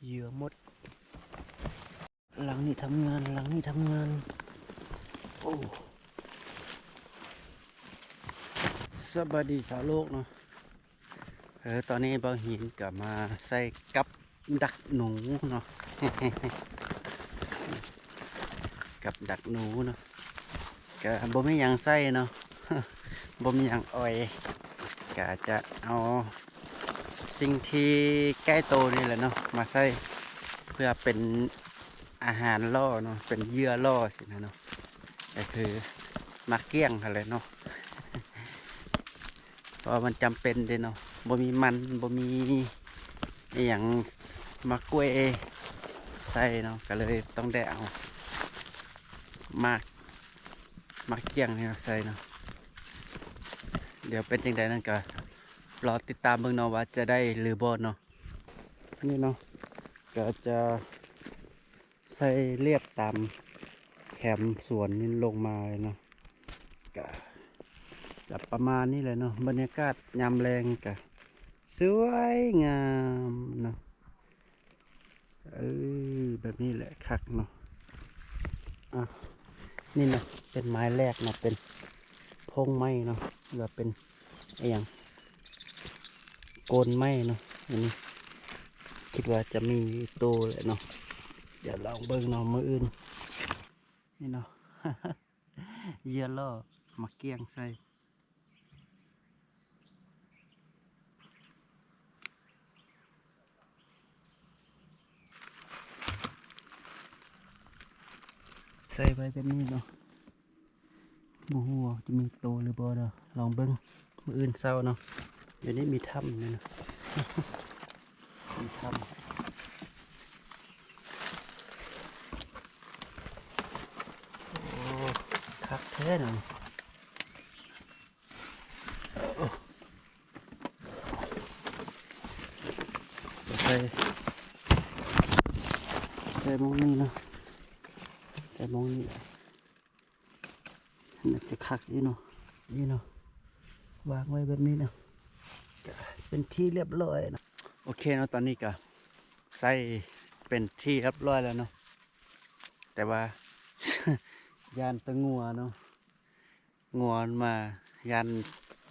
เหยื่อหมดหลังนี้ทำงานโอ้สบายดีสาวโลกเนาะตอนนี้บางหินกลับมาใส่กับดักหนูเนาะ กับดักหนูเนาะก็บ่มีหยังใส่เนาะ บ่มีหยังอ่อยก็จะเอาสิ่งที่ใกล้โตนี่แหละเนาะมาใส่เพื่อเป็นอาหารล่อเนาะเป็นเหยื่อล่อสินะเนาะก็คือมาเกี้ยงอะไรเนาะ เพราะมันจำเป็นเด้เนาะบ่มีมันบ่มีอย่างมะกล้วยใส่เนาะก็เลยต้องได้เอามาเกี้ยงเนี่ยใส่เนาะเดี๋ยวเป็นจังใดนั่นก็รอติดตามเบิ่งเนาะว่าจะได้หรือบ่เนาะนี่เนาะก็จะใส่เรียบตามแคมสวนนี่ลงมาเลยเนาะก็จะประมาณนี้เลยเนาะบรรยากาศยามแรงก็สวยงามเนาะแบบนี้แหละคักเนาะนี่นะเป็นไม้แรกเนาะเป็นพงไม้เนาะหรือเป็นอย่างโกนไม้เนาะอันนี้คิดว่าจะมีโตเลยเนาะเดี๋ยวลองเบิ่งเนาะมืออื่นนี่เนาะ เหยื่อล่อมาเกี้ยงใส่ไว้แบบนี้เนาะบูฮู้จะมีโตหรือบ่เนาะลองเบิ่งมืออื่นเศร้าเนาะเดี๋ยวนี้มีถ้ำเนี่ยเนาะ มีถ้ำโอ้คักแท้เนาะใส่มองนี่เนาะใส่มองนี่น่าจะคักนี่เนาะนี่เนาะวางไว้แบบนี้เนาะเป็นที่เรียบร้อยนะโอเคเนาะตอนนี้ก็ใส่เป็นที่เรียบร้อยแล้วเนาะแต่ว่า ยานตะงัวเนาะงัวมายาน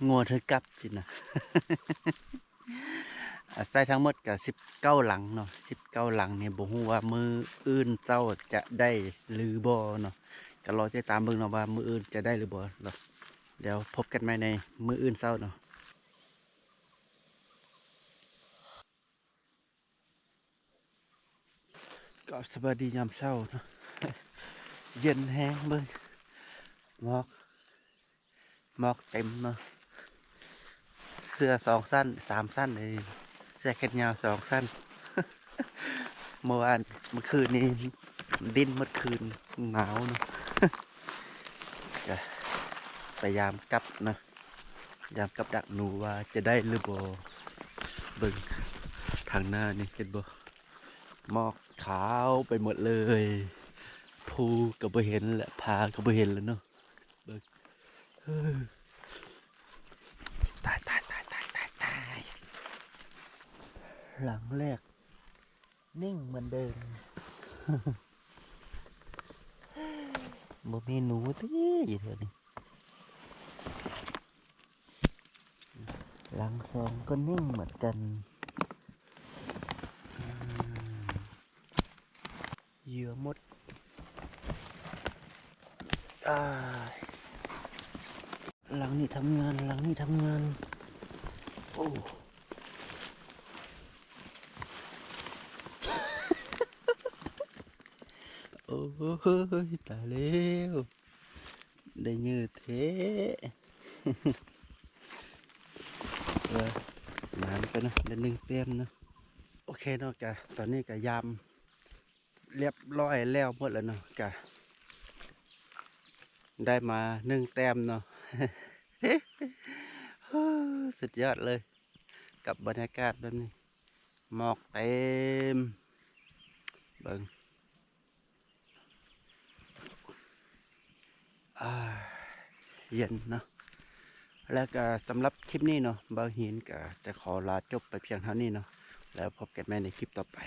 งัวเธอกลับสินะ ใส่ทั้งหมดกับ19หลังเนาะ19หลังเนี่ยบอกว่ามืออื่นเจ้าจะได้หรือบ่เนาะก็รอติดตามเบิ่งเนาะว่ามืออื่นจะได้หรือบ่เนาะเดี๋ยวพบกันใหม่ในมืออื่นเจ้าเนาะก็สวัสดียามเช้าเนาะ เย็นแห้งเบิ่งหมอกเต็มเนาะเสื้อ2 สั้น3 สั้นเลยเสื้อแขนยาว2 สั้น เมื่อคืนนี้ดิ้นเมื่อคืนหนาวเนาะ ก็พยายามกลับนะพยายามกับดักหนูว่าจะได้หรือบ่เบิ่งทางหน้านี่เห็นบ่หมอกขาวไปหมดเลยภูก็บ่เห็นแหละผาก็บ่เห็นแล้วเนาะเบิ่งตายหลังแรกนิ่งเหมือนเดิม บ่มีหนูติอยู่เท่านี้หลังสองก็นิ่งเหมือนกันเหยื่อหมดหลังนี้ทำงานโอ้ โอ้ยตายแล้วได้เงือเท น้ำกันนะเดือนหนึ่งเต็มนะโอเคนอกจากตอนนี้ก็ยามเรียบร้อยแล้วหมดแล้วเนาะกะได้มา1 แต้มเนาะ สุดยอดเลยกับบรรยากาศแบบนี้หมอกเต็มเบิ่งเย็นเนาะแล้วก็สำหรับคลิปนี้เนาะบ่าวหินก็จะขอลาจบไปเพียงเท่านี้เนาะแล้วพบกันใหม่ในคลิปต่อไป